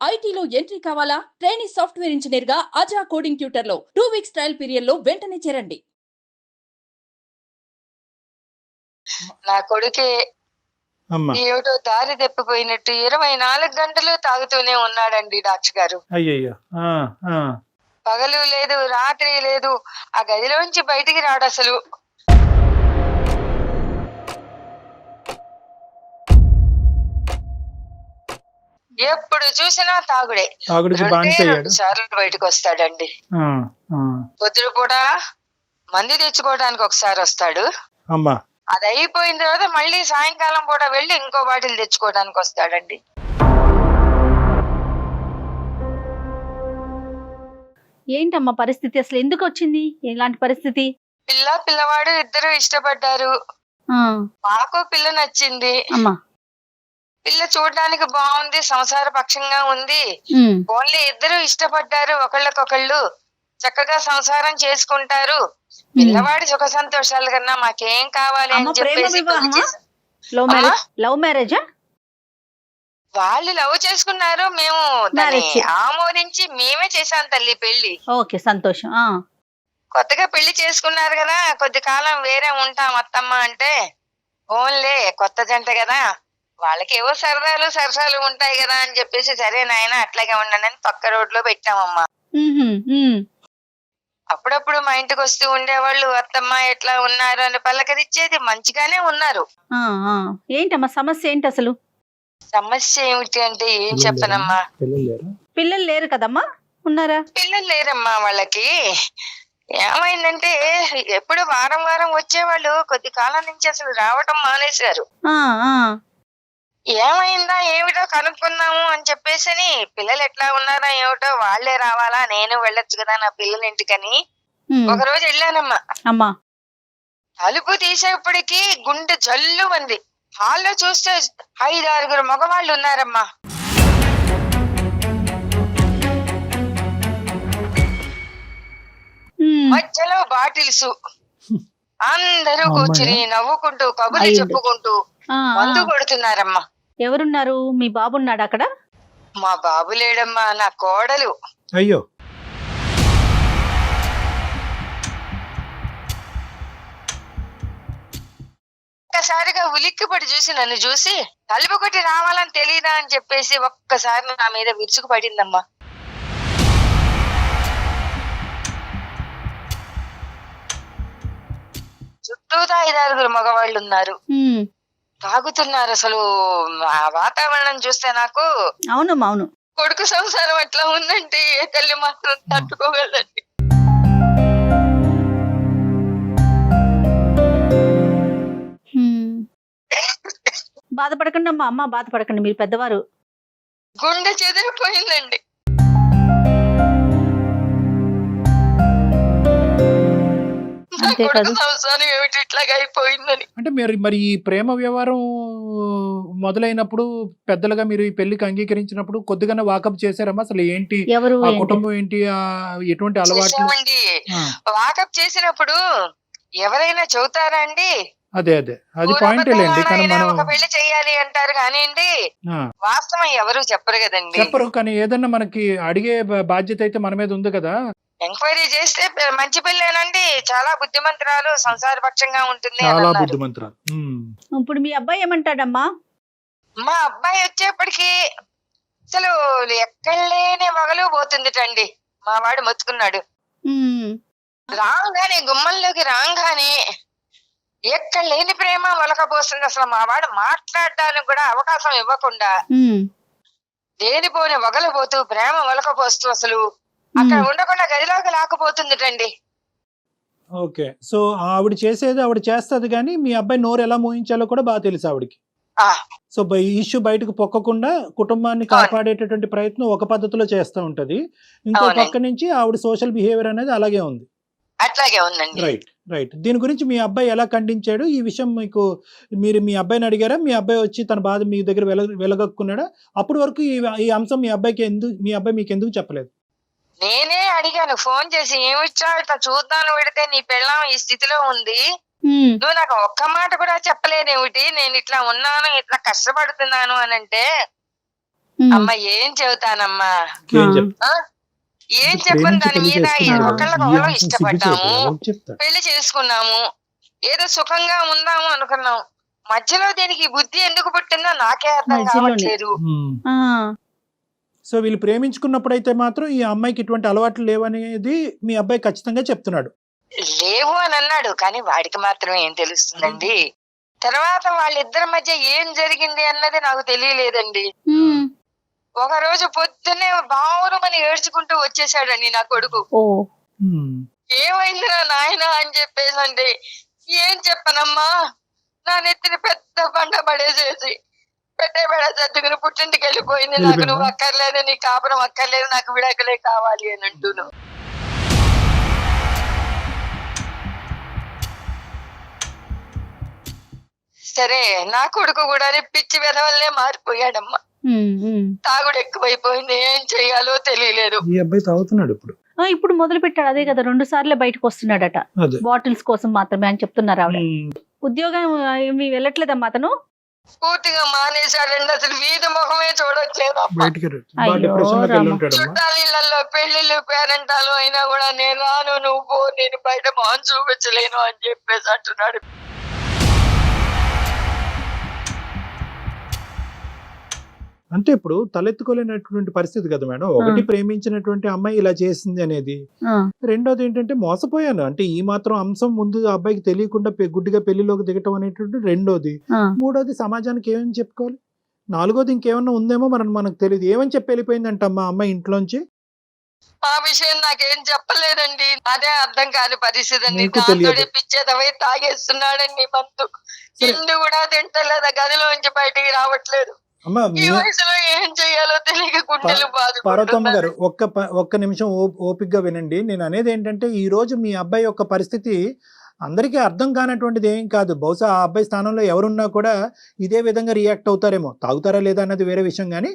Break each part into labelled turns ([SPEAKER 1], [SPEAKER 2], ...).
[SPEAKER 1] ఐటీలో ఎంట్రీ కావాలా? Trainee software engineer గా అజా కోడింగ్ ట్యూటర్ లో 2 వీక్స్ ట్రయల్ పీరియడ్ లో వెంటనే చేరండి.
[SPEAKER 2] నా కొడుకే
[SPEAKER 3] అమ్మా
[SPEAKER 2] ఏమిటో దారి తప్పిపోయినట్టు 24 గంటలు తాగుతూనే ఉన్నాడండి డాక్టర్ గారు.
[SPEAKER 3] అయ్యయ్యో
[SPEAKER 2] పగలు లేదు, రాత్రి లేదు, ఆ గదిలోంచి బయటికి రాడు అసలు. ఎప్పుడు చూసినా తాగుడే.
[SPEAKER 3] తాగుడికి బానిస అయ్యాడు.
[SPEAKER 2] 2 సార్లు బయటకు వస్తాడండి. పొద్దున కూడా మందు తెచ్చుకోవడానికి ఒకసారి వస్తాడు.
[SPEAKER 3] అమ్మా
[SPEAKER 2] అది అయిపోయిన తర్వాత మళ్ళీ సాయంకాలం పూట వెళ్ళి ఇంకో బాటిల్ తెచ్చుకోవడానికి వస్తాడండి.
[SPEAKER 4] ఏంటమ్మా పరిస్థితి? అసలు ఎందుకు వచ్చింది ఇలాంటి పరిస్థితి?
[SPEAKER 2] పిల్లవాడు ఇద్దరు ఇష్టపడ్డారు. మాకు పిల్ల నచ్చింది.
[SPEAKER 4] అమ్మా
[SPEAKER 2] పిల్ల చూడడానికి బాగుంది, సంసార పక్షంగా ఉంది. ఓన్లీ ఇద్దరు ఇష్టపడ్డారు, ఒకళ్ళకొకళ్ళు చక్కగా సంసారం చేసుకుంటారు. పిల్లవాడి సుఖ సంతోషాల కన్నా మాకేం కావాలి అని చెప్పేసి
[SPEAKER 4] లవ్ మ్యారేజా?
[SPEAKER 2] వాళ్ళు లవ్ చేసుకున్నారు, మేము దాన్ని ఆమోదించి మేమే చేశాం తల్లి పెళ్లి.
[SPEAKER 4] ఓకే, సంతోషం.
[SPEAKER 2] కొత్తగా పెళ్లి చేసుకున్నారు కదా, కొద్ది కాలం వేరే ఉంటాం అత్తమ్మ అంటే, ఓన్లే కొత్త జంట కదా, వాళ్ళకి ఏవో సరసాలు ఉంటాయి కదా అని చెప్పేసి, సరే నాయన అట్లాగే ఉండండి అని పక్క రోడ్ లో పెట్టామమ్మా. అప్పుడప్పుడు మా ఇంటికి వస్తూ ఉండేవాళ్ళు, అత్తమ్మ ఎట్లా ఉన్నారు అని పలకరిచ్చేది. మంచిగానే ఉన్నారు.
[SPEAKER 4] ఏంటమ్మా సమస్య ఏంటి అసలు?
[SPEAKER 2] సమస్య ఏమిటి అంటే ఏం చెప్పనమ్మా.
[SPEAKER 4] పిల్లలు లేరు కదమ్మా? ఉన్నారా? పిల్లలు
[SPEAKER 2] లేరమ్మా వాళ్ళకి. ఏమైందంటే ఎప్పుడు వారం వచ్చేవాళ్ళు, కొద్ది కాలం నుంచి అసలు రావటం మానేశారు. ఏమైందా ఏమిటో కనుక్కుందాము అని చెప్పేసి, పిల్లలు ఎట్లా ఉన్నారా ఏమిటో, వాళ్లే రావాలా, నేను వెళ్ళొచ్చు కదా నా పిల్లల ఇంటికని ఒక రోజు వెళ్ళానమ్మా. తలుపు తీసేప్పటికి గుండె జల్లు మంది. హాల్లో చూస్తే 5-6 మగవాళ్ళు ఉన్నారమ్మా. మధ్యలో బాటిల్స్, అందరూ కూర్చుని నవ్వుకుంటూ కబుర్లు చెప్పుకుంటూ మందు కొడుతున్నారమ్మా.
[SPEAKER 4] ఎవరున్నారు? మీ బాబు ఉన్నాడు అక్కడ?
[SPEAKER 2] మా బాబు లేడమ్మా, నా కోడలు.
[SPEAKER 3] అయ్యో.
[SPEAKER 2] ఒక్కసారిగా ఉలిక్కిపడి చూసి, నన్ను చూసి, తలుపు కొట్టి రావాలని తెలియదా అని చెప్పేసి ఒక్కసారి నా మీద విరుచుకు పడిందమ్మా. చుట్టూతా 5-6 మగవాళ్ళు ఉన్నారు, తాగుతున్నారు. అసలు ఆ వాతావరణం చూస్తే నాకు
[SPEAKER 4] అవును
[SPEAKER 2] కొడుకు సంసారం ఎట్లా ఉందంటే ఏ తల్లి మాత్రం తట్టుకోగలండి.
[SPEAKER 4] బాధపడకండి అమ్మ, బాధపడకండి, మీరు పెద్దవారు.
[SPEAKER 2] గుండె చెదిరిపోయిందండి. సంసారం ఏమిటి ఇట్లాగా అయిపోయిందని.
[SPEAKER 3] అంటే మరి ఈ ప్రేమ వ్యవహారం మొదలైనప్పుడు పెద్దలుగా మీరు ఈ పెళ్లికి అంగీకరించినప్పుడు కొద్దిగానే వాకప్ చేశారమ్మా? అసలు ఏంటి ఆ కుటుంబం ఏంటి, ఎటువంటి అలవాట్లు?
[SPEAKER 2] వాకప్ చేసినప్పుడు ఎవరైనా చెబుతారా అండి?
[SPEAKER 3] అదే అది పాయింట్ లేండి. కానీ మనం
[SPEAKER 2] ఒక పెళ్లి చేయాలి అంటారు కానివ్వండి, వాస్తవం ఎవరు చెప్పరు కదండి.
[SPEAKER 3] చెప్పరు, కానీ ఏదన్నా మనకి అడిగే బాధ్యత అయితే మన మీద ఉంది కదా.
[SPEAKER 2] ఎంక్వైరీ చేస్తే మంచి పిల్లేనండి, చాలా బుద్ధిమంతురాలు, సంసార పక్షంగా ఉంటుంది.
[SPEAKER 3] చాలా బుద్ధిమంతురాలు.
[SPEAKER 4] ఇప్పుడు మీ అబ్బాయి ఏమంటాడమ్మా?
[SPEAKER 2] మా అబ్బాయి వచ్చేప్పటికి అసలు ఎక్కడలేని వగలు పోతుందిటండి. మా వాడు మొత్తుకున్నాడు. రాగానే గుమ్మంలోకి రాగానే ఎక్కడ లేని ప్రేమ వలకపోస్తుంది. అసలు మా వాడు మాట్లాడడానికి కూడా అవకాశం ఇవ్వకుండా లేనిపోని వగలపోతూ ప్రేమ వలకపోస్తూ అసలు అక్కడ ఉండకుండా గదిలోకి లాక్కుపోతుందిటండి.
[SPEAKER 3] ఓకే, సో ఆవిడ చేసేది ఆవిడ చేస్తది, కానీ మీ అబ్బాయి నోరు ఎలా మోయించాలో కూడా బాగా తెలుసు ఆవిడకి. సో ఇష్యూ బయటకు పొక్కకుండా కుటుంబాన్ని కాపాడేటటువంటి ప్రయత్నం ఒక పద్ధతిలో చేస్తూ ఉంటది, ఇంకో పక్క నుంచి ఆవిడ సోషల్ బిహేవియర్ అనేది అలాగే ఉంది.
[SPEAKER 2] అట్లాగే ఉందండి.
[SPEAKER 3] రైట్. దీని గురించి మీ అబ్బాయి ఎలా ఖండించాడు? ఈ విషయం మీరు మీ అబ్బాయిని అడిగారా? మీ అబ్బాయి వచ్చి తన బాధ మీ దగ్గర వెలగక్కున్నాడా? అప్పటి వరకు ఈ అంశం మీ అబ్బాయి మీకు ఎందుకు చెప్పలేదు?
[SPEAKER 2] నేనే అడిగాను ఫోన్ చేసి, ఏమిచ్చా ఇట్లా చూద్దాను పెడితే నీ పెళ్ళాం ఈ స్థితిలో ఉంది, నువ్వు నాకు ఒక్క మాట కూడా చెప్పలేదేమిటి, నేను ఇట్లా ఉన్నాను, ఇట్లా కష్టపడుతున్నాను అని అంటే, అమ్మ ఏం చెబుతానమ్మా,
[SPEAKER 3] ఏం చెప్తా
[SPEAKER 2] ఏం చెప్పను దాని మీద. ఒకళ్ళకొకళ్ళు
[SPEAKER 3] సిగ్గు
[SPEAKER 2] ఇష్టపడ్డాము,
[SPEAKER 3] చెప్తా
[SPEAKER 2] పెళ్లి చేసుకున్నాము, ఏదో సుఖంగా ఉందాము అనుకున్నాం. మధ్యలో దీనికి బుద్ధి ఎందుకు పుట్టిందో నాకే అర్థం
[SPEAKER 4] మధ్యలోనే.
[SPEAKER 2] కావట్లేదు.
[SPEAKER 4] ఆ,
[SPEAKER 3] సో వీళ్ళు ప్రేమించుకున్నప్పుడైతే మాత్రం ఈ అమ్మాయికి ఇటువంటి అలవాట్లు లేవనేది మీ అబ్బాయి ఖచ్చితంగా చెప్తున్నాడు.
[SPEAKER 2] లేవు అని అన్నాడు, కానీ వాడికి మాత్రం ఏం తెలుస్తుందండి. తర్వాత వాళ్ళిద్దరి మధ్య ఏం జరిగింది అన్నది నాకు తెలియలేదండి.
[SPEAKER 4] ఉమ్,
[SPEAKER 2] ఒక రోజు పొద్దున్నే బావురమని ఏడ్చుకుంటూ వచ్చేసాడండి నా కొడుకు.
[SPEAKER 4] ఓ,
[SPEAKER 3] ఉమ్.
[SPEAKER 2] ఏమైందిరా నాయన అని చెప్పేసండి. ఏం చెప్పనమ్మా, నా నెత్తిన పెద్ద బండ పడేసేసి పెట్టే బెడ చదువుకుని పుట్టింటికి వెళ్ళిపోయింది. నాకు నువ్వు అక్కర్లేదు, నీ కాపురం అక్కర్లేదు, నాకు విడాకులే కావాలి అని అంటున్నావు. సరే, నా కొడుకు కూడా పిచ్చి వెధవల్లే మారిపోయాడమ్మా.
[SPEAKER 4] ఉమ్, ఉమ్.
[SPEAKER 2] తాగుడు ఎక్కువైపోయింది, ఏం చెయ్యాలో తెలియలేదు.
[SPEAKER 3] ఈ అబ్బాయి తాగుతున్నాడు ఇప్పుడు.
[SPEAKER 4] ఆ, ఇప్పుడు మొదలు పెట్టాడు. అదే కదా 2 సార్లు బయటకు వస్తున్నాడట,
[SPEAKER 3] అదే
[SPEAKER 4] బాటిల్స్ కోసం మాత్రమే అని చెప్తున్నారు ఆవిడ.
[SPEAKER 3] ఉమ్.
[SPEAKER 4] ఉద్యోగం ఏమి వెళ్ళట్లేదమ్మా అతను?
[SPEAKER 2] పూర్తిగా మానేశాడండి, అసలు వీధి ముఖమే చూడట్లేదమ్మా.
[SPEAKER 3] బయటికి రా.
[SPEAKER 4] అయ్యో,
[SPEAKER 3] బాగా డిప్రెషన్లోకి వెళ్ళి ఉంటాడమ్మా.
[SPEAKER 2] చుట్టాలిళ్లలో పెళ్లిళ్ళు పేరెంటాలు అయినా కూడా నేను రాను, నువ్వు పో, నేను బయట మొహం చూపించలేను అని చెప్పేసి అంటున్నాడు.
[SPEAKER 3] అంటే ఇప్పుడు తలెత్తుకోలేనటువంటి పరిస్థితి కదా మేడం. ఒకటి ప్రేమించినటువంటి అమ్మాయి ఇలా చేసింది అనేది,
[SPEAKER 4] ఆ,
[SPEAKER 3] రెండోది ఏంటంటే మోసపోయాను అంటే ఈ మాత్రం అంశం ముందు ఆ అబ్బాయికి తెలియకుండా గుడ్డిగా పెళ్లిలోకి దిగటం అనేటువంటి రెండోది.
[SPEAKER 4] ఆ.
[SPEAKER 3] మూడోది సమాజానికి ఏమని చెప్పుకోవాలి, నాలుగోది ఇంకేమన్నా ఉందేమో మనకు తెలియదు. ఏమని చెప్పి వెళ్ళిపోయిందంట అమ్మా అమ్మాయి ఇంట్లోంచి.
[SPEAKER 2] ఆ విషయం నాకేం చెప్పలేదండి, అదే అర్థం కాని పరిస్థితి అండి.
[SPEAKER 3] నీకు తెలియదు.
[SPEAKER 2] దాంతో పిచ్చేదవై తాగేస్తున్నాడండి మందు. తిండి కూడా తింటలేదు, గదిలోంచి బయటికి రావట్లేదు.
[SPEAKER 3] అమ్మా
[SPEAKER 2] ఈ వయసులో ఏం చెయ్యాలో తెలియక గుండెలు
[SPEAKER 3] పార్వతమ్మ గారు
[SPEAKER 2] బాధపడుతున్నారు.
[SPEAKER 3] ఒక్క నిమిషం ఓపికగా వినండి. నేను అనేది ఏంటంటే ఈ రోజు మీ అబ్బాయి యొక్క పరిస్థితి అందరికీ అర్థం కానటువంటిది ఏం కాదు. బహుశా ఆ అబ్బాయి స్థానంలో ఎవరున్నా కూడా ఇదే విధంగా రియాక్ట్ అవుతారేమో. తాగుతారా లేదా అన్నది వేరే విషయం, కానీ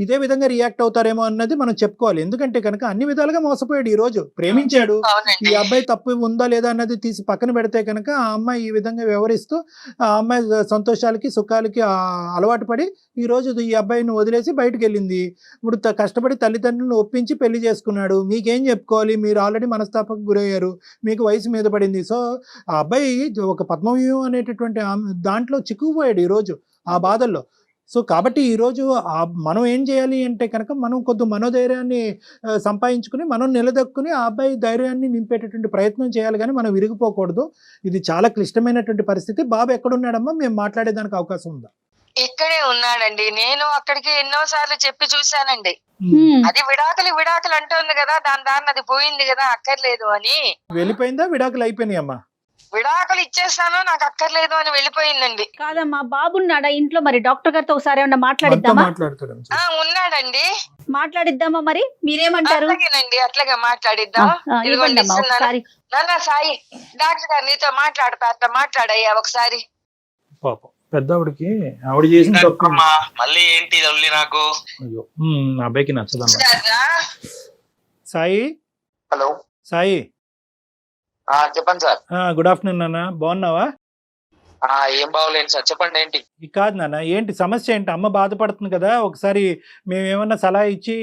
[SPEAKER 3] ఇదే విధంగా రియాక్ట్ అవుతారేమో అన్నది మనం చెప్పుకోవాలి. ఎందుకంటే కనుక అన్ని విధాలుగా మోసపోయాడు. ఈ రోజు ప్రేమించాడు, ఈ
[SPEAKER 2] అవునండి.
[SPEAKER 3] అబ్బాయి తప్పు ఉందా లేదా అన్నది తీసి పక్కన పెడితే కనుక ఆ అమ్మాయి ఈ విధంగా వ్యవహరిస్తూ ఆ అమ్మాయి సంతోషాలకి సుఖాలకి అలవాటు పడి ఈ రోజు ఈ అబ్బాయిని వదిలేసి బయటకు వెళ్ళింది. ఇప్పుడు కష్టపడి తల్లిదండ్రులను ఒప్పించి పెళ్లి చేసుకున్నాడు. మీకేం చెప్పుకోవాలి, మీరు ఆల్రెడీ మనస్తాపకు గురయ్యారు, మీకు వయసు మీద పడింది. సో ఆ అబ్బాయి ఒక పద్మవ్యూహం అనేటటువంటి దాంట్లో చిక్కుకుపోయాడు ఈరోజు ఆ బాధల్లో. సో కాబట్టి ఈరోజు మనం ఏం చేయాలి అంటే కనుక మనం కొద్ది మనోధైర్యాన్ని సంపాదించుకుని మనం నిలదొక్కుని ఆ అబ్బాయి ధైర్యాన్ని నింపేటటువంటి ప్రయత్నం చేయాలి, కానీ మనం విరిగిపోకూడదు. ఇది చాలా క్లిష్టమైనటువంటి పరిస్థితి. బాబు ఎక్కడున్నాడమ్మా, మేము మాట్లాడేదానికి అవకాశం ఉందా?
[SPEAKER 2] ఇక్కడే ఉన్నాడండి. నేను అక్కడికి ఎన్నో సార్లు చెప్పి చూశానండి.
[SPEAKER 4] ఉమ్.
[SPEAKER 2] అది విడాకులు అంటుంది కదా, దాని అది పోయింది కదా, అక్కర్లేదు అని.
[SPEAKER 3] వెళ్ళిపోయిందా, విడాకులు అయిపోయినాయి అమ్మా?
[SPEAKER 2] విడాకులు ఇచ్చేస్తాను, నాకు అక్కర్లేదు అని వెళ్ళిపోయిందండి.
[SPEAKER 4] కాదమ్మా, బాబున్నాడా ఇంట్లో? మరి డాక్టర్ గారితో ఒకసారి ఏమన్నా
[SPEAKER 3] మనతో
[SPEAKER 4] మాట్లాడిద్దామా?
[SPEAKER 3] మాట్లాడతాడు.
[SPEAKER 2] ఉన్నాడండి.
[SPEAKER 4] మాట్లాడిద్దామా? మరి మీరేమంటారు?
[SPEAKER 2] అట్లాగేనండి, అట్లాగే మాట్లాడిద్దాం. ఇదిగోండి
[SPEAKER 4] ఇవ్వండి అమ్మా
[SPEAKER 2] ఇస్తున్నాను.
[SPEAKER 4] ఒకసారి.
[SPEAKER 2] నాన్న సాయి, డాక్టర్ గారు నీతో మాట్లాడతా, అట్లా మాట్లాడయ్యా ఒకసారి.
[SPEAKER 3] పాపం పెద్దవాడికి ఆవిడ చేసిన తప్పు.
[SPEAKER 5] అమ్మా, మళ్ళీ ఏంటి తల్లి నాకు?
[SPEAKER 3] అయ్యో, నా అబ్బాయికి నచ్చదమ్మా.
[SPEAKER 2] సరేనా?
[SPEAKER 3] సాయి,
[SPEAKER 5] హలో,
[SPEAKER 3] సాయి,
[SPEAKER 5] చెప్పండి సార్.
[SPEAKER 3] గుడ్ ఆఫ్టర్నూన్ నాన్న, బాగున్నావా?
[SPEAKER 5] ఏం బాగోలేను సార్, చెప్పండి ఏంటి?
[SPEAKER 3] కాదు నాన్న, ఏంటి సమస్య ఏంటి? అమ్మ బాధపడుతుంది కదా, ఒకసారి మేము ఏమన్నా సలహా ఇచ్చి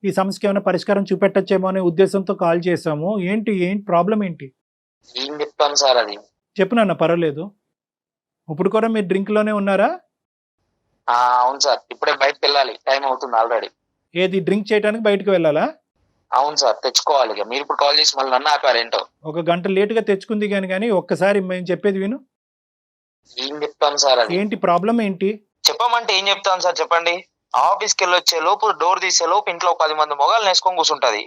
[SPEAKER 3] ఈ సమస్యకి ఏమైనా పరిష్కారం చూపెట్టచ్చేమో అనే ఉద్దేశంతో కాల్ చేసాము. ఏంటి ప్రాబ్లం ఏంటి?
[SPEAKER 5] ఏం చెప్తాను సార్, అది
[SPEAKER 3] చెప్పు నాన్న, పర్వాలేదు. ఇప్పుడు కూడా మీరు డ్రింక్ లోనే ఉన్నారా?
[SPEAKER 5] అవును సార్, ఇప్పుడే బయటకు వెళ్ళాలి, టైం అవుతుంది ఆల్రెడీ.
[SPEAKER 3] ఏది, డ్రింక్ చేయడానికి బయటకు వెళ్ళాలా?
[SPEAKER 5] అవును సార్, తెచ్చుకోవాలి. ఇక మీరు ఇప్పుడు కాల్ చేసి మళ్ళీ నన్ను ఆపారు ఏంటో.
[SPEAKER 3] ఒక గంట లేటుగా తెచ్చుకుంది కానీ ఒక్కసారి మేము చెప్పేది విను.
[SPEAKER 5] ఏం చెప్తాను సార్, అది
[SPEAKER 3] ఏంటి ప్రాబ్లం ఏంటి?
[SPEAKER 5] చెప్పమంటే ఏం చెప్తాను సార్, చెప్పండి. ఆఫీస్కి వెళ్ళి వచ్చే లోపు, డోర్ తీసే లోపు ఇంట్లో 10 మంది మొగాలు నేసుకొని కూర్చుంటది.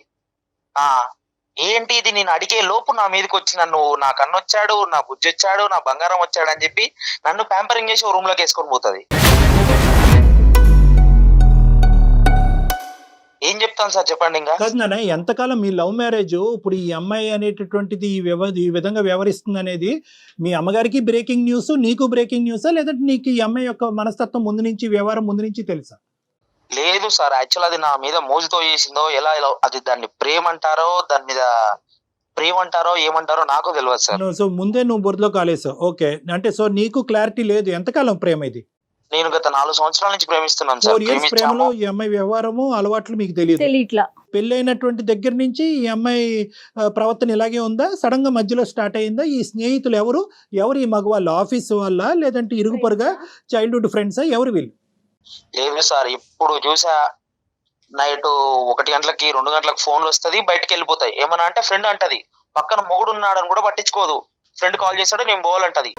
[SPEAKER 5] ఏంటి ఇది, నేను అడిగే లోపు నా మీదకి వచ్చి నన్ను, నా కన్ను వచ్చాడు, నా బుజ్జి వచ్చాడు, నా బంగారం వచ్చాడు అని చెప్పి నన్ను ప్యాంపరింగ్ చేసి రూమ్ లోకి వేసుకొని పోతుంది. ఏం చెప్తాను సార్, చెప్పండి. ఇంకా
[SPEAKER 3] కాదు నాన్న, ఎంతకాలం మీ లవ్ మ్యారేజ్, ఇప్పుడు ఈ అమ్మాయి అనేటటువంటిది ఈ విధంగా వ్యవహరిస్తుంది అనేది మీ అమ్మగారికి బ్రేకింగ్ న్యూస్, నీకు బ్రేకింగ్ న్యూసా, లేదంటే నీకు ఈ అమ్మాయి యొక్క మనస్తత్వం ముందు నుంచి, వ్యవహారం ముందు నుంచి తెలుసా?
[SPEAKER 5] లేదు సార్, యాక్చువల్ అది నా మీద మోజుతో చేసిందో, ఎలా అది దాన్ని ప్రేమ అంటారో, దాని మీద ప్రేమ అంటారో ఏమంటారో నాకు తెలియదు సార్.
[SPEAKER 3] సో ముందే నువ్వు బురదలో కాలేసావు. ఓకే, అంటే సో నీకు క్లారిటీ లేదు ఎంతకాలం ప్రేమ ఇది?
[SPEAKER 5] నేను గత 4 సంవత్సరాల నుంచి ప్రేమిస్తున్నాను సార్.
[SPEAKER 3] 4 ఇయర్స్ ప్రేమలో ఈ అమ్మాయి వ్యవహారము అలవాట్లు మీకు తెలియదు.
[SPEAKER 4] తెలియట్లా.
[SPEAKER 3] పెళ్ళైనటువంటి దగ్గర నుంచి ఈ అమ్మాయి ప్రవర్తన ఇలాగే ఉందా? సడన్ గా మధ్యలో స్టార్ట్ అయిందా? ఈ స్నేహితులు ఎవరు ఈ మగవాళ్ళు? ఆఫీస్ వాళ్ళ, లేదంటే ఇరుగు పొరుగా, చైల్డ్హుడ్ ఫ్రెండ్సా? ఎవరు వీళ్ళు?
[SPEAKER 5] లేదు సార్, ఇప్పుడు చూసా నైట్ 1 గంటలకి 2 గంటలకు ఫోన్లు వస్తుంది, బయటకు వెళ్ళిపోతాయి. ఏమన్నా అంటే ఫ్రెండ్ అంటది, పక్కన మొగుడు ఉన్నాడని కూడా పట్టించుకోదు. ఫ్రెండ్ కాల్ చేస్తాడు, నేను పోవాలంటది.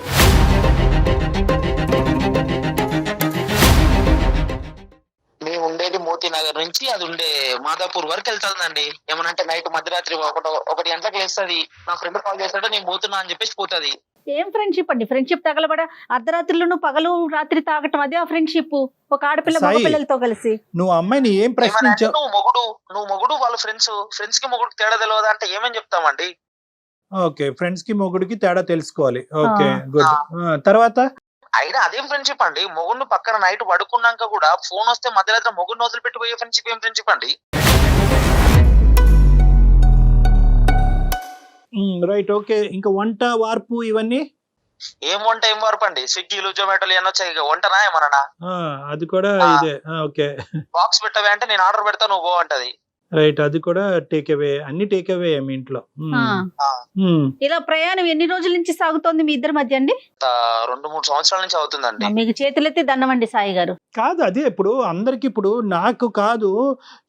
[SPEAKER 5] మేము ఉండేది మోతీ నగర్ నుంచి అది ఉండే మాదాపూర్ వరకు వెళ్తుందండి. ఏమనంటే నైట్ మధ్యరాత్రి 1 గంటలకు లేస్తుంది, నా ఫ్రెండ్ కాల్ చేస్తాడు, నేను పోతున్నా అని చెప్పేసి పోతుంది.
[SPEAKER 4] ఏం ఫ్రెండ్షిప్ అండి? ఫ్రెండ్షిప్ తగలబడ అర్ధరాత్రిలోను పగలు రాత్రి తాగటం, అదే ఆ ఫ్రెండ్షిప్. ఒక ఆడపిల్ల మగ పిల్లలతో కలిసి
[SPEAKER 3] నువ్వు అమ్మాయిని ఏం ప్రశ్నించావు?
[SPEAKER 5] నువ్వు మొగుడు వాళ్ళ ఫ్రెండ్స్ కి మొగుడు తేడా తెలియదా అంటే ఏమని చెప్తామండి?
[SPEAKER 3] ఓకే, ఫ్రెండ్స్ కి మొగుడికి తేడా తెలుసుకోవాలి. Okay, good. తర్వాత
[SPEAKER 5] అయినా అదేం ఫ్రెండ్షిప్ అండి? మొగుడిని పక్కన నైట్ పడుకున్నాక కూడా ఫోన్ వస్తే మధ్యరాత్రి మొగుడిని వదిలిపెట్టిపోయే ఫ్రెండ్షిప్ ఏం ఫ్రెండ్షిప్ అండి?
[SPEAKER 3] Right, okay. ఇంకా వంట వార్పు ఇవన్నీ
[SPEAKER 5] ఏం వంట ఏం వార్పు అండి? స్విగ్గీలు జొమాటోలు ఏమన్నా వచ్చాయి, ఇక వంటనా ఏమన్నా?
[SPEAKER 3] అది కూడా ఇదే. ఓకే,
[SPEAKER 5] బాక్స్ పెట్టవే అంటే నేను ఆర్డర్ పెడతా, నువ్వు పో అంటది.
[SPEAKER 3] రైట్, అది కూడా టేక్ అవే. అన్ని టేక్ అవే మీ ఇంట్లో.
[SPEAKER 4] ఇలా ప్రయాణం ఎన్ని రోజుల నుంచి సాగుతోంది మీ ఇద్దరి మధ్య అండి?
[SPEAKER 5] 2-3 సంవత్సరాల నుంచి అవుతుందండి.
[SPEAKER 4] మీకు చేతులెత్తి దండమండి సాయి గారు.
[SPEAKER 3] కాదు, అదే ఇప్పుడు అందరికి, ఇప్పుడు నాకు కాదు,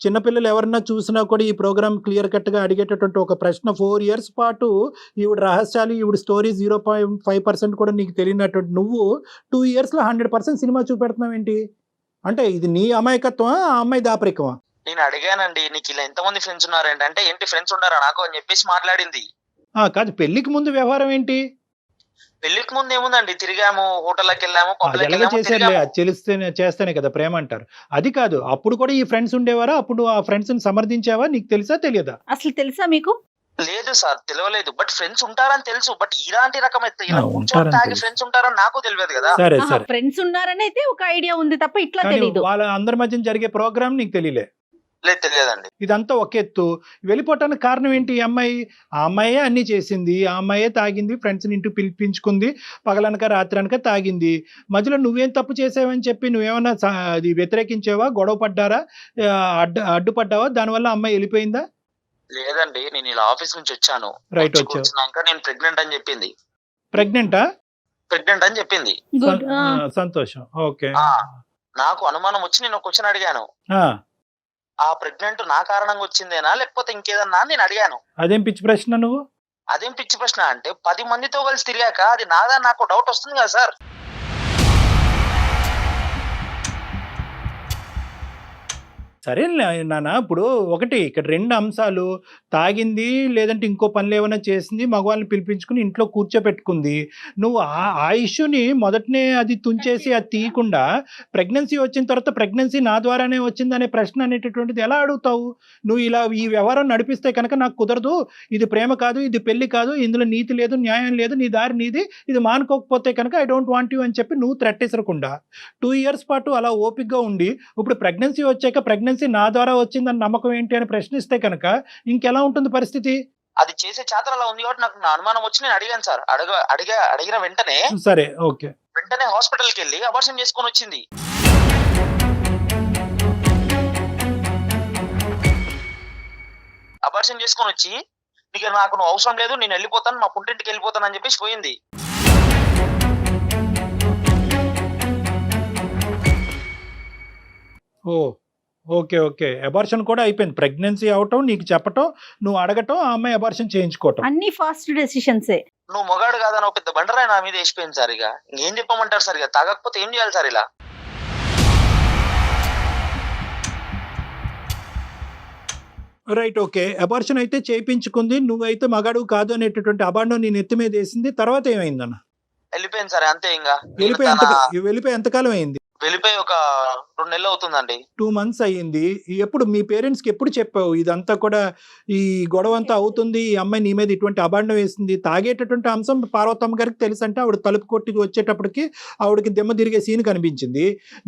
[SPEAKER 3] చిన్నపిల్లలు ఎవరన్నా చూసినా కూడా ఈ ప్రోగ్రామ్ క్లియర్ కట్ గా అడిగేటటువంటి ఒక ప్రశ్న. 4 ఇయర్స్ పాటు ఈవిడ రహస్యాలు, ఈవిడ స్టోరీ 0.5% కూడా నీకు తెలియనటువంటి నువ్వు 2 ఇయర్స్ లో 100% సినిమా చూపెడుతున్నావు ఏంటి? అంటే ఇది నీ అమాయకత్వమా, ఆ అమ్మాయి దాపరికమా?
[SPEAKER 5] నేను అడిగానండి, నీకు ఇలా ఎంతమంది ఫ్రెండ్స్ ఉన్నారంటే, అంటే ఏంటి ఫ్రెండ్స్ ఉన్నారా నాకు అని చెప్పేసి మాట్లాడింది.
[SPEAKER 3] కాదు, పెళ్లికి ముందు వ్యవహారం ఏంటి?
[SPEAKER 5] పెళ్లికి ముందు ఏముందండి, తిరిగాము, హోటల్కి వెళ్ళాము,
[SPEAKER 3] చేసేది చేస్తేనే కదా ప్రేమ అంటారు. అది కాదు, అప్పుడు కూడా ఈ ఫ్రెండ్స్ ఉండేవారా? అప్పుడు ఆ ఫ్రెండ్స్ ని సమర్థించావా? నీకు తెలుసా తెలియదా?
[SPEAKER 4] అసలు తెలుసా మీకు?
[SPEAKER 5] లేదు సార్, తెలియలేదు. బట్ ఫ్రెండ్స్ ఉంటారని తెలుసు. బట్ ఇలాంటి రకమైతే ఫ్రెండ్స్ ఉంటారని నాకు తెలియదు కదా.
[SPEAKER 3] సరే సరే,
[SPEAKER 4] ఫ్రెండ్స్ ఉన్నారని అయితే ఒక ఐడియా ఉంది తప్ప ఇట్లా తెలియదు.
[SPEAKER 3] వాళ్ళ అందరి మధ్య జరిగే ప్రోగ్రామ్ నీకు తెలియలే?
[SPEAKER 5] లేదు, తెలియదండి.
[SPEAKER 3] ఇదంతా ఒక ఎత్తు. వెళ్ళిపోవటానికి కారణం ఏంటి? ఆ అమ్మాయే అన్ని చేసింది, ఆ అమ్మాయే తాగింది, ఫ్రెండ్స్ ని ఇంటికి పిలిపించుకుంది, పగలనక రాత్రనక తాగింది. మధ్యలో నువ్వేం తప్పు చేసావని చెప్పి నువ్వేమన్నా అది వ్యతిరేకించావా? గొడవ పడ్డారా? అడ్డుపడ్డావా? దానివల్ల అమ్మాయి వెళ్ళిపోయిందా?
[SPEAKER 5] లేదండి, నేను ఇలా ఆఫీస్ నుంచి వచ్చాను.
[SPEAKER 3] రైట్,
[SPEAKER 5] వచ్చినాక నేను ప్రెగ్నెంట్ అని చెప్పింది.
[SPEAKER 3] ప్రెగ్నెంటా?
[SPEAKER 5] ప్రెగ్నెంట్ అని చెప్పింది.
[SPEAKER 3] సంతోషం. ఓకే,
[SPEAKER 5] నాకు అనుమానం వచ్చి నేను ఒక క్వశ్చన్ అడిగాను, ఆ ప్రెగ్నెంట్ నా కారణంగా వచ్చిందేనా లేకపోతే ఇంకేదన్నా నేను అడిగాను.
[SPEAKER 3] అదేం పిచ్చి ప్రశ్న నువ్వు?
[SPEAKER 5] అదేం పిచ్చి ప్రశ్న అంటే 10 మందితో కలిసి తిరిగాక అది నాదా నాకు డౌట్ వస్తుంది కదా సార్.
[SPEAKER 3] సరే నాన్న, ఇప్పుడు ఒకటి ఇక్కడ 2 అంశాలు. తాగింది, లేదంటే ఇంకో పనులు ఏమైనా చేసింది, మగవాళ్ళని పిలిపించుకుని ఇంట్లో కూర్చోపెట్టుకుంది. నువ్వు ఆ ఇష్యూని మొదటనే అది తుంచేసి అది తీయకుండా ప్రెగ్నెన్సీ వచ్చిన తర్వాత ప్రెగ్నెన్సీ నా ద్వారానే వచ్చిందనే ప్రశ్న అనేటటువంటిది ఎలా అడుగుతావు? నువ్వు ఇలా ఈ వ్యవహారం నడిపిస్తే కనుక నాకు కుదరదు, ఇది ప్రేమ కాదు, ఇది పెళ్లి కాదు, ఇందులో నీతి లేదు, న్యాయం లేదు, నీ దారి నీది, ఇది మానుకోకపోతే కనుక ఐ డోంట్ వాంట్ యూ అని చెప్పి నువ్వు థ్రెట్టేసరకుండా 2 ఇయర్స్ పాటు అలా ఓపికగా ఉండి ఇప్పుడు ప్రెగ్నెన్సీ వచ్చాక ప్రెగ్నెన్సీ నా ద్వారా వచ్చిందని నమ్మకం ఏంటి అని ప్రశ్నిస్తే కనుక ఇంకెలా ఉంటుంది పరిస్థితి?
[SPEAKER 5] అది చేసే చాతరలా ఉంది కాబట్టి నాకు నా అనుమానం వచ్చి నేను అడిగాను సార్. అడిగిన వెంటనే,
[SPEAKER 3] సరే ఓకే,
[SPEAKER 5] వెంటనే హాస్పిటల్కి వెళ్ళి అబార్షన్ చేసుకొని వచ్చింది. అబార్షన్ చేసుకొని వచ్చి ఇక నాకు నువ్వు అవసరం లేదు, నేను వెళ్ళిపోతాను, మా పుట్టింటికి వెళ్ళిపోతాను అని చెప్పేసి పోయింది.
[SPEAKER 3] ఓకే ఓకే, అబార్షన్ కూడా అయిపోయింది. ప్రెగ్నెన్సీ అవటం, నీకు చెప్పటం, నువ్వు అడగటం, ఆ అమ్మాయి అబార్షన్ చేయించుకోవటం,
[SPEAKER 4] అన్ని ఫాస్ట్ డెసిషన్సే.
[SPEAKER 5] నువ్వు మొగాడు కాదని ఒక పెద్ద బండరాయి నా మీద వేసిపోయింది సార్. ఇక ఏం చెప్పమంటారు సార్? ఇక తాగకపోతే ఏం చేయాలి సార్? ఇలా
[SPEAKER 3] రైట్, ఓకే. అబార్షన్ అయితే చేయించుకుంది, నువ్వైతే మగాడు కాదు అనేటటువంటి అబాండం నీ నెత్తి మీద వేసింది. తర్వాత ఏమైందన్న?
[SPEAKER 5] వెళ్ళిపోయింది సార్, అంతే. ఇంకా
[SPEAKER 3] వెళ్ళిపోయి ఎంతకాలం అయింది?
[SPEAKER 5] వెళ్ళిపోయి ఒక 2 నెలలు అవుతుందండి.
[SPEAKER 3] 2 మంత్స్ అయ్యింది. ఎప్పుడు మీ పేరెంట్స్ కి ఎప్పుడు చెప్పావు ఇదంతా కూడా, ఈ గొడవ అంతా అవుతుంది, ఈ అమ్మాయి నీ మీద ఇటువంటి అబాండం వేసింది? తాగేటటువంటి అంశం పార్వతమ్మ గారికి తెలుసు అంటే ఆవిడ తలుపు కొట్టి వచ్చేటప్పటికి ఆవిడకి దెమ్మ తిరిగే సీన్ కనిపించింది.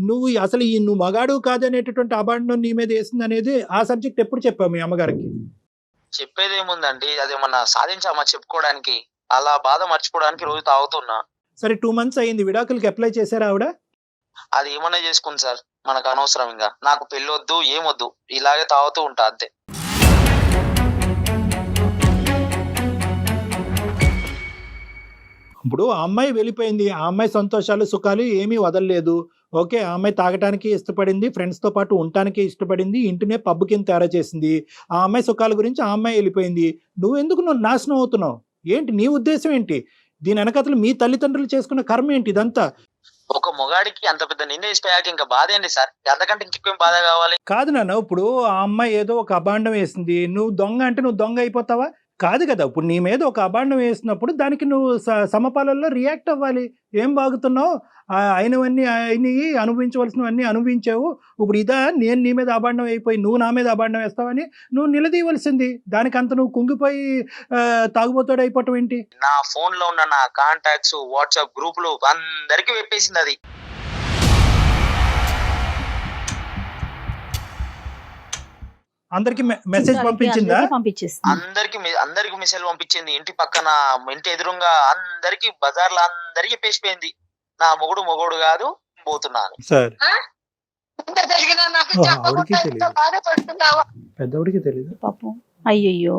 [SPEAKER 3] నువ్వు అసలు నువ్వు మగాడు కాదనేటటువంటి అబాండం నీ మీద వేసింది అనేది ఆ సబ్జెక్ట్ ఎప్పుడు చెప్పావు మీ అమ్మగారికి?
[SPEAKER 5] చెప్పేది ఏముందండి, అదేమన్నా సాధించామా చెప్పుకోవడానికి? అలా బాధ మర్చిపోవడానికి రోజు తాగుతున్నా.
[SPEAKER 3] సరే, 2 మంత్స్ అయ్యింది, విడాకులకి అప్లై చేశారా ఆవిడ?
[SPEAKER 5] అది ఏమన్నా చేసుకుంది సార్, మనకు అనవసరం. ఇంకా నాకు పెళ్లి వద్దు, ఏమొద్దు, ఇలాగే తాగుతూ ఉంటా అంతే.
[SPEAKER 3] ఇప్పుడు ఆ అమ్మాయి వెళ్ళిపోయింది, ఆ అమ్మాయి సంతోషాలు సుఖాలు ఏమీ వదలలేదు. ఓకే, ఆ అమ్మాయి తాగటానికి ఇష్టపడింది, ఫ్రెండ్స్తో పాటు ఉండటానికి ఇష్టపడింది, ఇంటినే పబ్ కింద తయారు చేసింది. ఆ అమ్మాయి సుఖాల గురించి ఆ అమ్మాయి వెళ్ళిపోయింది. నువ్వు నాశనం అవుతున్నావు? ఏంటి నీ ఉద్దేశం ఏంటి? దీని వెనకతలు మీ తల్లిదండ్రులు చేసుకున్న కర్మ ఏంటి ఇదంతా?
[SPEAKER 5] ఒక మొగాడికి అంత పెద్ద నింద వేసిపోయాక ఇంకా బాధ ఏంటి సార్? అంతకంటే ఇంకేం బాధ కావాలి?
[SPEAKER 3] కాదు నాన్న, ఇప్పుడు ఆ అమ్మాయి ఏదో ఒక అభాండం వేసింది, నువ్వు దొంగ అంటే నువ్వు దొంగ అయిపోతావా? కాదు కదా. ఇప్పుడు నీ మీద ఒక అభాండం వేసినప్పుడు దానికి నువ్వు సమపాలల్లో రియాక్ట్ అవ్వాలి. ఏం బాగుతున్నావు, అయినవన్నీ అయినవి, అనుభవించవలసినవన్నీ అనుభవించావు. ఇప్పుడు ఇదా నేను నీ మీద అభాండం అయిపోయి నువ్వు నా మీద అభాండం వేస్తావని నువ్వు నిలదీయవలసింది. దానికంత నువ్వు కుంగిపోయి తాగుబోతాడు అయిపోవటం ఏంటి?
[SPEAKER 5] నా ఫోన్ లో ఉన్న నా కాంటాక్ట్స్, వాట్సాప్ గ్రూపులు అందరికి వెప్పేసింది అది.
[SPEAKER 3] అందరికి మెసేజ్ పంపించిందా?
[SPEAKER 5] అందరికి మెసేజ్ పంపించింది. ఇంటి పక్కన, ఇంటి ఎదురుగా అందరికి, బజార్లో అందరికి పేసిపోయింది. నా మొగుడు కాదు, పోతున్నాను.
[SPEAKER 3] సార్
[SPEAKER 2] ఆవిడకి
[SPEAKER 3] పెద్దవాడికి తెలియదు
[SPEAKER 4] పాపం. అయ్యయ్యో.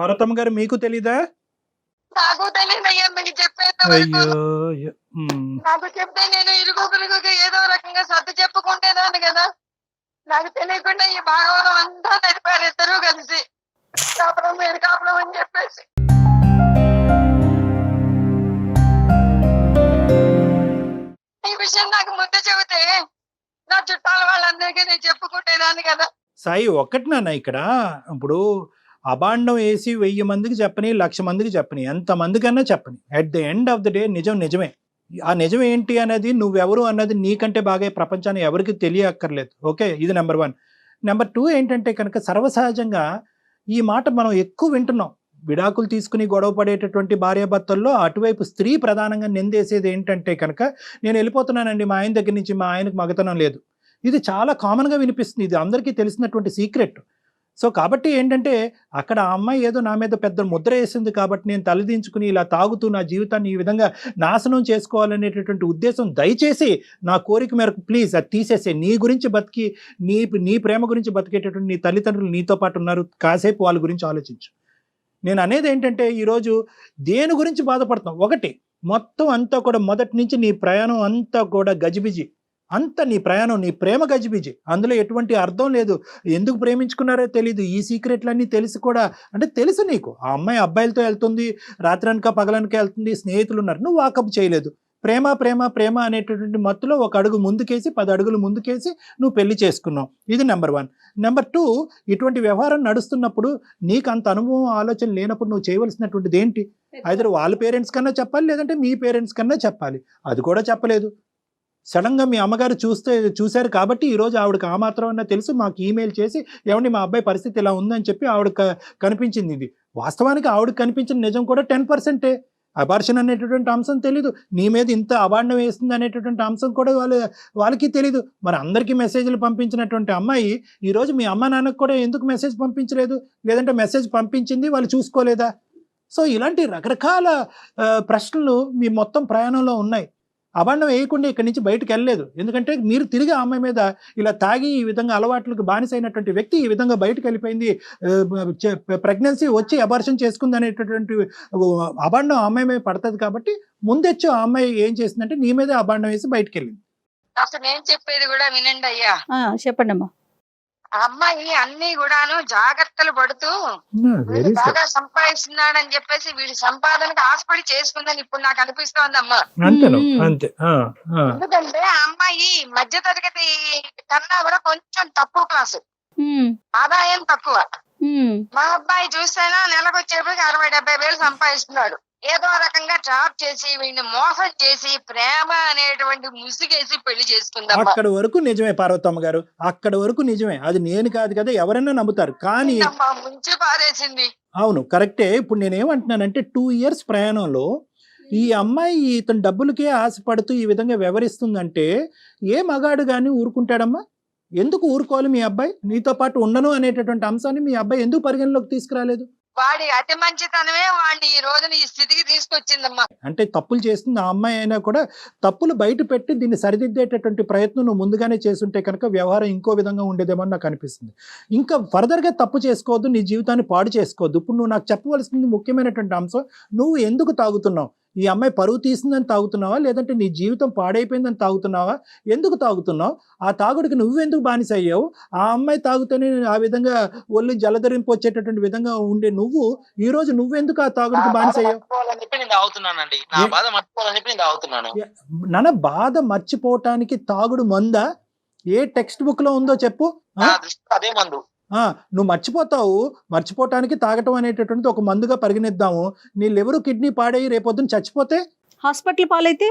[SPEAKER 3] పార్వతమ్మ గారు మీకు తెలీదా?
[SPEAKER 2] నాకు తెలియదయ్యా, మీకు చెప్పేది.
[SPEAKER 3] అయ్యో,
[SPEAKER 2] నాకు చెప్తే నేను ఇరుగుగా ఏదో రకంగా సర్ది చెప్పుకుంటేదాన్ని కదా. నాకు తెలియకుండా ఈ భాగవతం అంతా నడిపారు ఇద్దరు కలిసి. కాపురం మీరు కాపురం అని చెప్పేసి. ఈ విషయం నాకు ముందు చెబితే నా చుట్టాల వాళ్ళందరికీ నేను చెప్పుకుంటేదాన్ని కదా.
[SPEAKER 3] సాయి ఒక్కటి నాన్న, ఇక్కడ ఇప్పుడు అభాండం వేసి 1000 మందికి చెప్పని, 1,00,000 మందికి చెప్పని, ఎంతమందికన్నా చెప్పని, at the end of the day నిజమే. ఆ నిజం ఏంటి అనేది, నువ్వెవరు అన్నది నీకంటే బాగా ప్రపంచాన్ని ఎవరికి తెలియక్కర్లేదు. ఓకే, ఇది నెంబర్ 1. నెంబర్ 2 ఏంటంటే కనుక, సర్వసహజంగా ఈ మాట మనం ఎక్కువ వింటున్నాం. విడాకులు తీసుకుని గొడవ పడేటటువంటి భార్యాభర్తల్లో అటువైపు స్త్రీ ప్రధానంగా నిందేసేది ఏంటంటే కనుక, నేను వెళ్ళిపోతున్నానండి మా ఆయన దగ్గర నుంచి, మా ఆయనకు మగతనం లేదు. ఇది చాలా కామన్గా వినిపిస్తుంది. ఇది అందరికీ తెలిసినటువంటి సీక్రెట్. సో కాబట్టి ఏంటంటే, అక్కడ ఆ అమ్మాయి ఏదో నా మీద పెద్ద ముద్ర వేసింది కాబట్టి నేను తలదించుకుని ఇలా తాగుతూ నా జీవితాన్ని ఈ విధంగా నాశనం చేసుకోవాలనేటటువంటి ఉద్దేశం, దయచేసి నా కోరిక మేరకు ప్లీజ్ అది తీసేసే. నీ గురించి బతికి, నీ ప్రేమ గురించి బతికేటటువంటి నీ తల్లిదండ్రులు నీతో పాటు ఉన్నారు, కాసేపు వాళ్ళ గురించి ఆలోచించు. నేను అనేది ఏంటంటే, ఈరోజు దేని గురించి బాధపడతాం? ఒకటి, మొత్తం అంతా కూడా మొదటి నుంచి నీ ప్రయాణం అంతా కూడా గజిబిజి, అంత నీ ప్రయాణం, నీ ప్రేమ గజిబిజి, అందులో ఎటువంటి అర్థం లేదు. ఎందుకు ప్రేమించుకున్నారో తెలీదు. ఈ సీక్రెట్లన్నీ తెలిసి కూడా, అంటే తెలుసు నీకు ఆ అమ్మాయి అబ్బాయిలతో వెళ్తుంది, రాత్రనక పగలనక వెళ్తుంది, స్నేహితులు ఉన్నారు, నువ్వు వాకప్ చేయలేదు. ప్రేమ ప్రేమ ప్రేమ అనేటటువంటి మత్తులో ఒక అడుగు ముందుకేసి 10 అడుగులు ముందుకేసి నువ్వు పెళ్లి చేసుకున్నావు. ఇది నెంబర్ 1. నెంబర్ 2, ఇటువంటి వ్యవహారం నడుస్తున్నప్పుడు నీకు అంత అనుభవం, ఆలోచన లేనప్పుడు నువ్వు చేయవలసినటువంటిది ఏంటి? ఐదర్ వాళ్ళ పేరెంట్స్ కన్నా చెప్పాలి, లేదంటే మీ పేరెంట్స్ కన్నా చెప్పాలి. అది కూడా చెప్పలేదు. సడన్గా మీ అమ్మగారు చూశారు కాబట్టి ఈరోజు ఆవిడకి ఆ మాత్రం అన్నా తెలుసు, మాకు ఈమెయిల్ చేసి ఏమండి మా అబ్బాయి పరిస్థితి ఇలా ఉందని చెప్పి ఆవిడ కనిపించింది. ఇది వాస్తవానికి ఆవిడకి కనిపించిన నిజం కూడా 10%. అబార్షన్ అనేటటువంటి అంశం తెలీదు, నీ మీద ఇంత అభాండం వేస్తుంది అనేటటువంటి అంశం కూడా వాళ్ళకి తెలీదు. మరి అందరికీ మెసేజ్లు పంపించినటువంటి అమ్మాయి ఈరోజు మీ అమ్మ నాన్నకు కూడా ఎందుకు మెసేజ్ పంపించలేదు? లేదంటే మెసేజ్ పంపించింది వాళ్ళు చూసుకోలేదా? సో ఇలాంటి రకరకాల ప్రశ్నలు మీ మొత్తం ప్రయాణంలో ఉన్నాయి. అభాండం వేయకుండా ఇక్కడి నుంచి బయటకు వెళ్ళలేదు. ఎందుకంటే మీరు తిరిగి ఆ అమ్మాయి మీద ఇలా తాగి ఈ విధంగా అలవాట్లకు బానిసైనటువంటి వ్యక్తి ఈ విధంగా బయటకు వెళ్ళిపోయింది, ప్రెగ్నెన్సీ వచ్చి అబార్షన్ చేసుకుంది అనేటటువంటి అభాండం ఆ అమ్మాయి మీద పడుతుంది. కాబట్టి ముందొచ్చి ఆ అమ్మాయి ఏం చేసిందంటే నీ మీద అభాండం వేసి బయటకు వెళ్ళింది.
[SPEAKER 2] అసలు నేను చెప్పేది కూడా వినండి అయ్యా.
[SPEAKER 4] చెప్పండి అమ్మా.
[SPEAKER 2] ఆ అమ్మాయి అన్ని కూడాను జాగ్రత్తలు పడుతూ వీడు బాగా సంపాదిస్తున్నాడని చెప్పేసి వీడి సంపాదనకు ఆశపడి చేసుకుందని ఇప్పుడు నాకు అనిపిస్తోందమ్మా. ఎందుకంటే ఆ అమ్మాయి మధ్య తరగతి కన్నా కూడా కొంచెం తక్కువ క్లాసు, ఆదాయం తక్కువ. మా అబ్బాయి చూస్తేనా నెలకు వచ్చేప్పటికి 60-70 వేలు సంపాదిస్తున్నాడు. ఏదో రకంగా ట్రాప్ చేసి వీడిని మోసం చేసి ప్రేమ అనేటువంటి ముసుగేసి పెళ్లి చేసుకుందాం.
[SPEAKER 3] అక్కడ వరకు నిజమే పార్వతమ్మ గారు, అక్కడ వరకు నిజమే. అది నేను కాదు కదా, ఎవరైనా నమ్ముతారు. కానీ
[SPEAKER 2] ముంచి పారేసింది.
[SPEAKER 3] అవును, కరెక్టే. ఇప్పుడు నేనేమంటున్నానంటే 2 ఇయర్స్ ప్రయాణంలో ఈ అమ్మాయి ఇతను డబ్బులకే ఆశపడుతూ ఈ విధంగా వ్యవహరిస్తుందంటే ఏ మగాడు కానీ ఊరుకుంటాడమ్మా? ఎందుకు ఊరుకోవాలి? మీ అబ్బాయి నీతో పాటు ఉండను అనేటటువంటి అంశాన్ని మీ అబ్బాయి ఎందుకు పరిగణలోకి తీసుకురాలేదు?
[SPEAKER 2] వాడి అతి మంచితనమే వాడిని ఈ రోజున ఈ స్థితికి తీసుకొచ్చిందమ్మా.
[SPEAKER 3] అంటే తప్పులు చేస్తుంది ఆ అమ్మాయి అయినా కూడా తప్పులు బయట పెట్టి దీన్ని సరిదిద్దేటటువంటి ప్రయత్నం నువ్వు ముందుగానే చేసుంటే కనుక వ్యవహారం ఇంకో విధంగా ఉండేదేమో అని నాకు అనిపిస్తుంది. ఇంకా ఫర్దర్గా తప్పు చేసుకోవద్దు, నీ జీవితాన్ని పాడు చేసుకోవద్దు. ఇప్పుడు నువ్వు నాకు చెప్పవలసింది ముఖ్యమైనటువంటి అంశం, నువ్వు ఎందుకు తాగుతున్నావు? ఈ అమ్మాయి పరువు తీసిందని తాగుతున్నావా, లేదంటే నీ జీవితం పాడైపోయిందని తాగుతున్నావా? ఎందుకు తాగుతున్నావు? ఆ తాగుడికి నువ్వెందుకు బానిస అయ్యావు? ఆ అమ్మాయి తాగుతూనే ఆ విధంగా ఒళ్ళు జలధరింపు వచ్చేటటువంటి విధంగా ఉండే నువ్వు ఈ రోజు నువ్వెందుకు ఆ తాగుడికి బానిస అయ్యావు? నాన్న, బాధ మర్చిపోవటానికి తాగుడు మందా? ఏ టెక్స్ట్ బుక్ లో ఉందో చెప్పు.
[SPEAKER 5] అదే మందు.
[SPEAKER 3] నువ్వు మర్చిపోవటానికి తాగటం అనేటటువంటిది ఒక మందుగా పరిగణిద్దాము. నీ లివరు కిడ్నీ పాడై రేపొద్దున చచ్చిపోతే
[SPEAKER 4] హాస్పిటల్ పాలైతే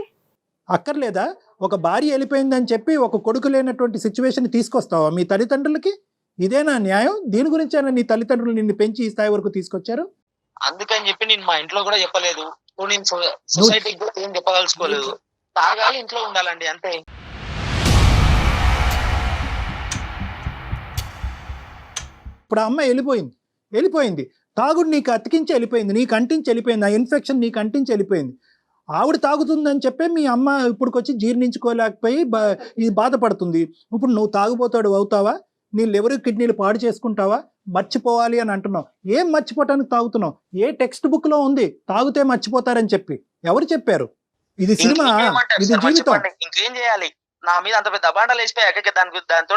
[SPEAKER 3] అక్కర్లేదా? ఒక భార్య వెళ్ళిపోయిందని చెప్పి ఒక కొడుకు లేనటువంటి సిచ్యువేషన్ తీసుకొస్తావా మీ తల్లిదండ్రులకి? ఇదేనా న్యాయం? దీని గురించేనా నీ తల్లిదండ్రులు నిన్ను పెంచి ఈ స్థాయి వరకు తీసుకొచ్చారు?
[SPEAKER 5] అందుకని చెప్పి నేను మా ఇంట్లో కూడా చెప్పలేదు, నేను సొసైటీకి కూడా ఏం చెప్పదలుచుకోలేదు. తాగాలి, ఇంట్లో ఉండాలండి, అంతే.
[SPEAKER 3] ఇప్పుడు ఆ అమ్మాయి వెళ్ళిపోయింది. తాగుడు నీకు అతికించి వెళ్ళిపోయింది, నీకు అంటించి వెళ్ళిపోయింది, ఆ ఇన్ఫెక్షన్ నీకు అంటించి వెళ్ళిపోయింది. ఆవిడ తాగుతుందని చెప్పి మీ అమ్మ ఇప్పుడుకొచ్చి జీర్ణించుకోలేకపోయి ఇది బాధపడుతుంది. ఇప్పుడు నువ్వు తాగుపోతాడు అవుతావా? నీ లివర్ కిడ్నీలు పాడు చేసుకుంటావా? మర్చిపోవాలి అని అంటున్నావు. ఏం మర్చిపోవటానికి తాగుతున్నావు? ఏ టెక్స్ట్ బుక్ లో ఉంది తాగితే మర్చిపోతారని చెప్పి? ఎవరు చెప్పారు? ఇది సినిమా, ఇది జీవితం.
[SPEAKER 5] ఇంకేం చేయాలి? నా మీద అంత పెద్ద అబాండాలు వేసిపోయాక దాంతో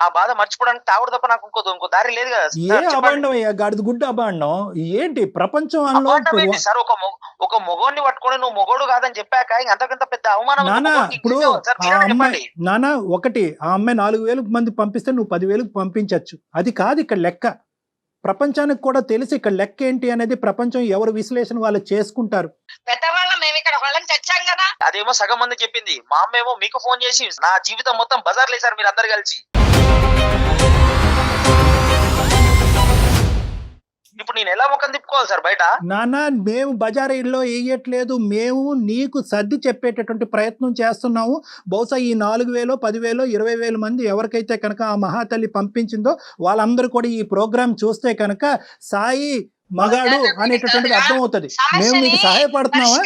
[SPEAKER 5] ఆ బాధ మర్చిపోవడానికి తాగుడు తప్ప నాకు ఇంకో దారి లేదు కదా.
[SPEAKER 3] ఏ అబాండం అయ్యా? గాడిద గుడ్డ అబాండం ఏంటి? ప్రపంచంలో
[SPEAKER 5] సార్ ఒక మొగోడిని పట్టుకొని నువ్వు మొగోడు కాదని చెప్పాక అంతకంత పెద్ద అవమానం.
[SPEAKER 3] ఇప్పుడు నానా ఒకటి, ఆ అమ్మాయి 4,000 మంది పంపిస్తే నువ్వు 10,000 పంపించచ్చు. అది కాదు ఇక్కడ లెక్క. ప్రపంచానికి కూడా తెలిసి ఇక్కడ లెక్క ఏంటి అనేది ప్రపంచం ఎవరు విశ్లేషణ వాళ్ళు చేసుకుంటారు.
[SPEAKER 5] అదేమో సగం మంది చెప్పింది, మా అమ్మ ఏమో మీకు ఫోన్ చేసి నా జీవితం మొత్తం బజార్ లేసారు మీరు అందరు కలిసి. ఇప్పుడు నేను ఎలా ముఖం తిప్పుకోవాలి సార్ బయట?
[SPEAKER 3] నాన్న, మేము బజారీల్లో వేయట్లేదు, మేము నీకు సర్ది చెప్పేటటువంటి ప్రయత్నం చేస్తున్నాము. బహుశా ఈ 4,000, 10,000, 20,000 మంది ఎవరికైతే కనుక ఆ మహాతల్లి పంపించిందో వాళ్ళందరూ కూడా ఈ ప్రోగ్రామ్ చూస్తే కనుక సాయి మగాడు అనేటటువంటిది అర్థమవుతుంది. మేము నీకు సహాయపడుతున్నావా?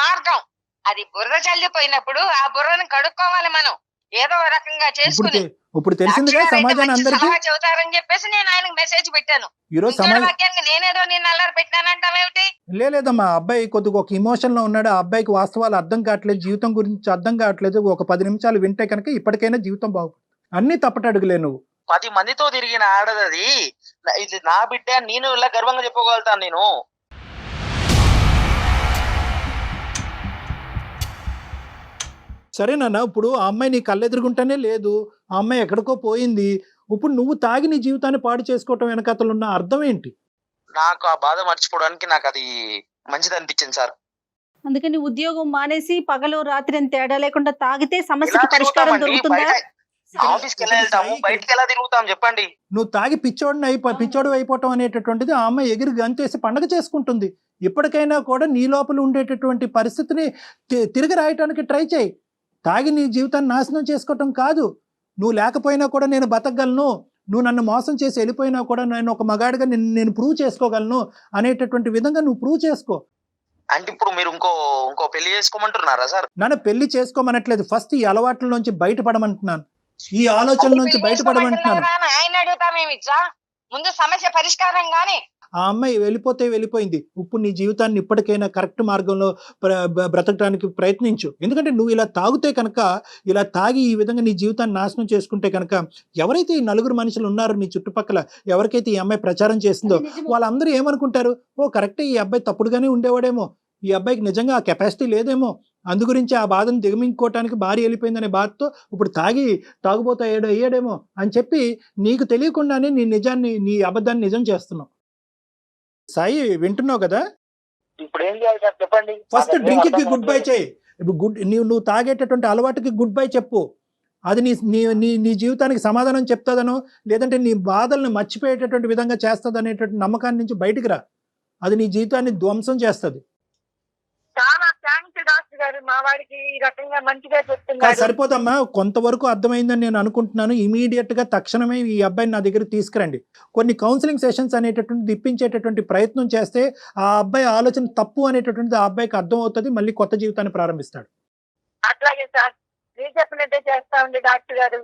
[SPEAKER 2] మార్గం అది బుర్ర చల్లిపోయినప్పుడు ఆ బుర్రను కడుక్కోవాలి మనం ఏదో రకంగా చేసుకుని.
[SPEAKER 3] ఇప్పుడు తెలిసిందిగా సమాజాన్ని అందరికీ
[SPEAKER 2] చెబుతారని చెప్పేసి నేను ఆయనకు మెసేజ్ పెట్టాను.
[SPEAKER 3] ఈరోజు
[SPEAKER 2] నేనేదో నేను అల్లరి పెట్టానంటావేమిటి?
[SPEAKER 3] లేదమ్మా, అబ్బాయి కొద్దిగా ఒక ఇమోషన్ లో ఉన్నాడు. ఆ అబ్బాయికి వాస్తవాలు అర్థం కావట్లేదు, జీవితం గురించి అర్థం కావట్లేదు. ఒక 10 నిమిషాలు వింటే కనుక ఇప్పటికైనా జీవితం బాగుంటుంది. అన్ని తప్పటడుగులే. నువ్వు
[SPEAKER 5] 10 మందితో తిరిగిన ఆడదది, ఇది నా బిడ్డ, నేను ఇలా గర్వంగా చెప్పుకోగలుగుతాను నేను.
[SPEAKER 3] సరేనన్నా, ఇప్పుడు ఆ అమ్మాయి నీ కళ్ళెదురుగుంటానే లేదు, ఆ అమ్మాయి ఎక్కడికో పోయింది. ఇప్పుడు నువ్వు తాగి నీ జీవితాన్ని పాడు చేసుకోవటం వెనకతలు ఉన్న అర్థం ఏంటి?
[SPEAKER 5] నాకు ఆ బాధ మర్చిపోవడానికి నాకు అది మంచిది అనిపించింది సార్.
[SPEAKER 4] అందుకని ఉద్యోగం మానేసి పగలు రాత్రి అని తేడా లేకుండా తాగితే సమస్యకి పరిష్కారం దొరుకుతుందా?
[SPEAKER 5] ఆఫీస్కి ఎలా వెళ్తాము, బయటికి ఎలా తిరుగుతాం చెప్పండి?
[SPEAKER 3] నువ్వు తాగి పిచ్చోడు అయిపోవటం అనేటటువంటిది ఆ అమ్మాయి ఎగిరి గంతేసి పండగ చేసుకుంటుంది. ఇప్పటికైనా కూడా నీ లోపల ఉండేటటువంటి పరిస్థితిని తిరిగి రాయటానికి ట్రై చేయి. తాగి నీ జీవితాన్ని నాశనం చేసుకోవటం కాదు. నువ్వు లేకపోయినా కూడా నేను బతకగలను, నువ్వు నన్ను మోసం చేసి వెళ్ళిపోయినా కూడా నేను ఒక మగాడిగా నేను ప్రూవ్ చేసుకోగలను అనేటటువంటి విధంగా నువ్వు ప్రూవ్ చేసుకో.
[SPEAKER 5] అంటే ఇప్పుడు మీరు ఇంకో పెళ్లి చేసుకోమంటున్నారా సార్?
[SPEAKER 3] నన్ను పెళ్లి చేసుకోమనట్లేదు, ఫస్ట్ ఈ అలవాట్ల నుంచి బయటపడమంటున్నాను, ఈ ఆలోచన నుంచి బయటపడమంటున్నాను.
[SPEAKER 2] ఆయన అడుగుతామేమిచ్చా? ముందు సమస్య పరిష్కారం గాని.
[SPEAKER 3] ఆ అమ్మాయి వెళ్ళిపోయింది. ఇప్పుడు నీ జీవితాన్ని ఇప్పటికైనా కరెక్ట్ మార్గంలో బ్రతకడానికి ప్రయత్నించు. ఎందుకంటే నువ్వు ఇలా తాగితే కనుక, ఇలా తాగి ఈ విధంగా నీ జీవితాన్ని నాశనం చేసుకుంటే కనుక, ఎవరైతే ఈ 4 మనుషులు ఉన్నారో నీ చుట్టుపక్కల, ఎవరికైతే ఈ అమ్మాయి ప్రచారం చేస్తుందో వాళ్ళందరూ ఏమనుకుంటారు? ఓ కరెక్టే, ఈ అబ్బాయి తప్పుడుగానే ఉండేవాడేమో, ఈ అబ్బాయికి నిజంగా ఆ కెపాసిటీ లేదేమో, అందు గురించి ఆ బాధను దిగమించుకోవటానికి భార్య వెళ్ళిపోయిందనే బాధతో ఇప్పుడు తాగుబోతా అయ్యాడేమో అని చెప్పి నీకు తెలియకుండానే నీ అబద్ధాన్ని నిజం చేస్తున్నావు. సాయి, వింటున్నావు కదా?
[SPEAKER 5] ఇప్పుడు ఏం చేయాలి సార్ చెప్పండి.
[SPEAKER 3] ఫస్ట్ డ్రింక్ కి గుడ్ బై చేయి. నువ్వు తాగేటటువంటి అలవాటుకి గుడ్ బై చెప్పు. అది నీ జీవితానికి సమాధానం చెప్తాదనో, లేదంటే నీ బాధల్ని మర్చిపోయేటటువంటి విధంగా చేస్తుంది అనేటువంటి నమ్మకాన్ని నుంచి బయటికి రా. అది నీ జీవితాన్ని ధ్వంసం చేస్తుంది.
[SPEAKER 2] చాలా థ్యాంక్స్ డాక్టర్ గారు, మా వాడికి ఈ రకంగా మంచిగా
[SPEAKER 3] కాదు
[SPEAKER 2] చెప్తున్నారు.
[SPEAKER 3] సరిపోదమ్మా, కొంతవరకు అర్థమైందని నేను అనుకుంటున్నాను. ఇమీడియట్ గా తక్షణమే ఈ అబ్బాయిని నా దగ్గర తీసుకురండి. కొన్ని కౌన్సిలింగ్ సెషన్స్ అనేటటువంటి ఇప్పించేటటువంటి ప్రయత్నం చేస్తే ఆ అబ్బాయి ఆలోచన తప్పు అనేటటువంటిది ఆ అబ్బాయికి అర్థం అవుతుంది, మళ్ళీ కొత్త జీవితాన్ని ప్రారంభిస్తాడు.
[SPEAKER 2] అట్లాగే సార్, మీరు చెప్పినట్టే చేస్తా ఉంది డాక్టర్ గారు.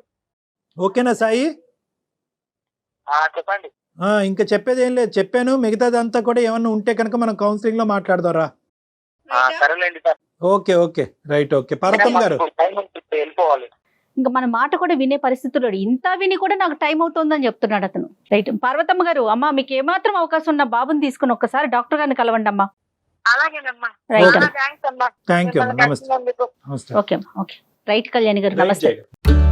[SPEAKER 3] ఓకేనా సాయి?
[SPEAKER 5] చెప్పండి.
[SPEAKER 3] ఇంకా చెప్పేది ఏం లేదు, చెప్పాను. మిగతాదంతా కూడా ఏమన్నా ఉంటే కనుక మనం కౌన్సిలింగ్ లో మాట్లాడదారా?
[SPEAKER 5] సరేలేండి sir.
[SPEAKER 3] Okay okay right. Okay Parvatamma గారు,
[SPEAKER 5] వెళ్ళిపోవాలి.
[SPEAKER 4] ఇంకా మన మాట కూడా వినే పరిస్థితుల్లో ఇంత విని కూడా నాకు టైం అవుతుందని చెప్తున్నాడు అతను. రైట్. పార్వతమ్మ గారు, అమ్మా మీకు ఏమాత్రం అవకాశం ఉన్న బాబుని తీసుకుని ఒక్కసారి డాక్టర్ గారిని కలవండి అమ్మా.
[SPEAKER 2] అలాగేనమ్మా.
[SPEAKER 4] రైట్.
[SPEAKER 2] థ్యాంక్స్ అమ్మా.
[SPEAKER 3] Thank you.
[SPEAKER 2] మిమ్మల్ని
[SPEAKER 3] నమస్తే.
[SPEAKER 2] కలిసినందుకు.
[SPEAKER 3] నమస్తే.
[SPEAKER 4] ఓకే అమ్మా. ఓకే రైట్ కళ్యాణి గారు,
[SPEAKER 3] రైట్
[SPEAKER 4] నమస్తే.
[SPEAKER 3] జయ గారు.